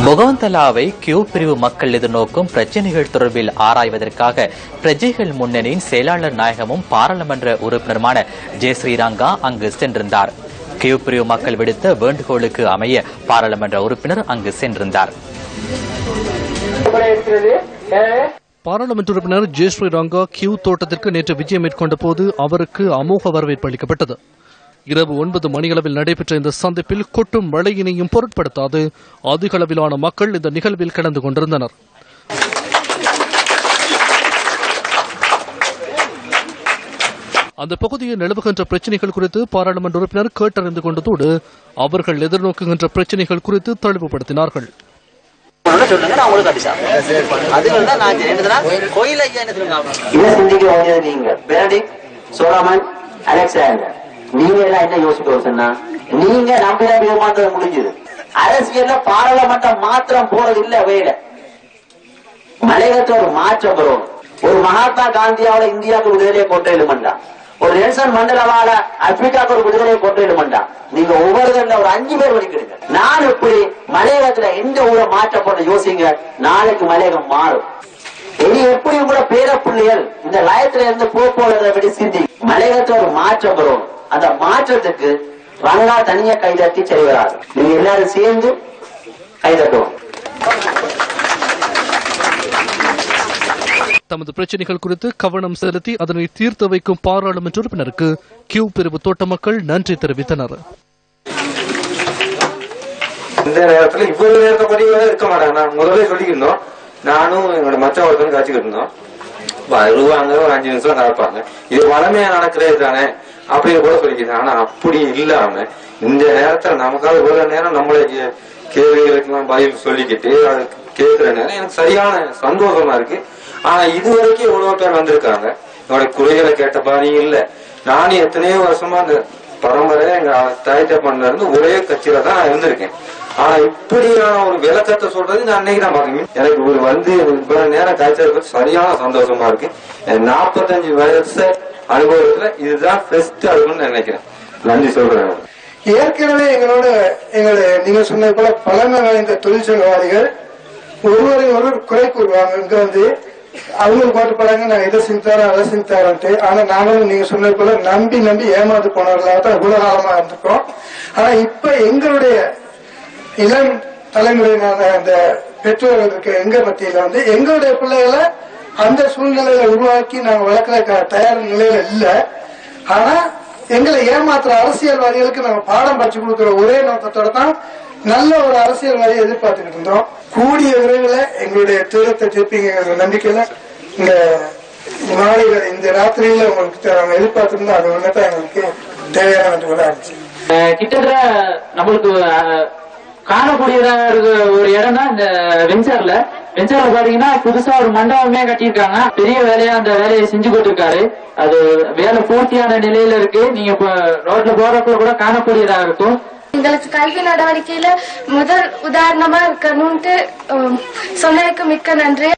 Bogawantalawa Q பிரிவு மக்கள் எதிர்நோக்கும் பிரச்சினைகள் தொடர்பில் ஆராய்வதற்காக பிரஜைகள் முன்னணியின் செயலாளர் நாயகமும் பாராளுமன்ற உறுப்பினருமான ஜெயஸ்ரீரங்கா அங்கு சென்றிருந்தார். கியூ பிரிவு மக்கள் விடுத்த வேண்டுகோளுக்கு அமைய பாராளுமன்ற உறுப்பினர் அங்கு சென்றிருந்தார். பாராளுமன்ற உறுப்பினர் ஜெயஸ்ரீரங்கா கியூ தோட்டத்திற்கு நேற்று விஜயம் மேற்கொண்ட போது அவருக்கு அமோக வரவேற்பு அளிக்கப்பட்டது. இரவு 9 மணியளவில் நடைபெற்ற இந்த சந்திப்பில் கொட்டும் மழையினையும் பொருட்படுத்தாது அதிக அளவிலான மக்கள் இந்த நிகழ்வில் கலந்து கொண்டிருந்தனர். அந்த பகுதியில் நிலவுகின்ற பிரச்சினைகள் குறித்து பாராளுமன்ற உறுப்பினர் கேட்டறிந்து கொண்டதோடு அவர்கள் எதிர்நோக்குகின்ற பிரச்சினைகள் குறித்து தெளிவுபடுத்தினார்கள். நீங்க எல்லாம் என்ன யோசிக்க நீங்க நம்பி ஏமாந்தது முடிஞ்சது. அரசியல்ல பாராளுமன்றம் மாத்திரம் போறது இல்ல வேலை. மலையகத்துல ஒரு மாற்றம் வரும். ஒரு மகாத்மா காந்தியாவோட இந்தியாவுக்கு விடுதலையை கொண்டு ஒரு நெல்சன் மண்டலவால ஆப்பிரிக்காவுக்கு ஒரு விடுதலையை கொண்டு நீங்க ஒவ்வொருத்தருல ஒரு 5 பேர் வரைக்கும் நான் இப்படி மலையகத்துல எந்த ஊரை மாற்றப்பட யோசிங்க. நாளைக்கு மலையகம் மாறும். இனி எப்படி கூட பேர பிள்ளைகள் இந்த லயத்துல இருந்து போறதை விட சிந்தி மலையகத்துல ஒரு மாற்றம் வரும். அந்த மாற்றத்துக்கு ரங்கா தனியா கைதட்டி செய்கிறார். நீங்க எல்லாரும் சேர்ந்து கைதட்டுவோம். தமது பிரச்சனைகள் குறித்து கவனம் செலுத்தி அதனை தீர்த்து வைக்கும் பாராளுமன்ற உறுப்பினருக்கு கியூ பிரிவு தோட்ட மக்கள் நன்றி தெரிவித்தனர். இந்த நேரத்தில் இவ்வளவு நேரத்தை படி இருக்க மாட்டாங்க. நான் முதலே சொல்லியிருந்தோம். நானும் என்னோட மச்ச ஒருத்தரும் காய்ச்சிக்கிட்டு இருந்தோம். வருவாங்க, ஒரு 5 நிமிஷம் நடப்பாங்க. இது வளமையா நடக்கிறது தானே அப்படின்னு கூட சொல்லிக்கிறேன். ஆனா அப்படி இல்லாம இந்த நேரத்துல நமக்காக இவ்வளவு நேரம் நம்மள கேள்விகளுக்கெல்லாம் பதில் சொல்லிக்கிட்டு அது கேட்கிற நேரம் எனக்கு சரியான சந்தோஷமா இருக்கு. ஆனா இதுவரைக்கும் இவ்வளவு பேர் வந்திருக்காங்க. என்னோட குறைகளை கேட்ட பாணி இல்ல. நானும் எத்தனையோ வருஷமா அந்த பரம்பரை எங்க தாய்த்த பண்ண இருந்து ஒரே கட்சியில தான் நான் இருந்திருக்கேன். ஆனா இப்படியான ஒரு விளக்கத்தை சொல்றது நான் அன்னைக்கு தான் பாக்கணும். எனக்கு ஒரு வந்து இவ்வளவு நேரம் காய்ச்சல் சரியான சந்தோஷமா இருக்கு. 45 வயசு அனுபவத்துல இதுதான் பெஸ்ட் அனுபவம்னு நினைக்கிறேன். நன்றி சொல்றேன். ஏற்கனவே எங்களுடைய நீங்க சொன்னது போல பழமை வாய்ந்த தொழிற்சங்கவாதிகள் ஒருவரை ஒருவர் குறை கூறுவாங்க. இங்க வந்து அவங்களுக்கு போட்டுப்படாங்க நான் இதை செஞ்சாரன் அதை செஞ்சாரன்ட்டு. ஆனா நாங்களும் நீங்க சொன்னது போல நம்பி ஏமாந்து போனவர்களாக தான் இவ்வளவு காலமா இருந்திருக்கோம். ஆனா இப்ப எங்களுடைய இளம் தலைமுறையினால அந்த பெற்றோர்களுக்கு எங்க மத்தியில வந்து எங்களுடைய பிள்ளைகளை அந்த சூழ்நிலையில உருவாக்கி நாங்க வளர்க்கிற தயார் நிலையில இல்ல. ஆனா எங்களை ஏமாத்துற அரசியல்வாதிகளுக்கு நாங்க பாடம் படிச்சு கொடுக்கிற ஒரே நோக்கத்தோட தான் நல்ல ஒரு அரசியல்வாதியை எதிர்பார்த்துக்கிட்டு இருந்தோம். கூடிய விரைவில் எங்களுடைய தீரத்தை திருப்பிங்க நம்பிக்கையில இந்த நாளையில இந்த ராத்திரியில உங்களுக்கு நாங்க எதிர்பார்த்திருந்தோம். அது ஒண்ணுதான் எங்களுக்கு தேவையான இருந்துச்சு. கிட்டத்தட்ட நம்மளுக்கு காணக்கூடியதா இருக்க ஒரு இடம் தான் இந்த வெஞ்சர்ல பாத்தீங்கன்னா புதுசா ஒரு மண்டபமே கட்டியிருக்காங்க. பெரிய வேலையா அந்த வேலையை செஞ்சு கொடுத்திருக்காரு. அது வேலை பூர்த்தியான நிலையில இருக்கு. நீங்க ரோட்ல போறப்ப கூட காணக்கூடியதா இருக்கும். எங்களுக்கு கல்வி நடவடிக்கையில முதல் உதாரணமா இருக்கணும்ட்டு சொன்னதுக்கு மிக்க நன்றி.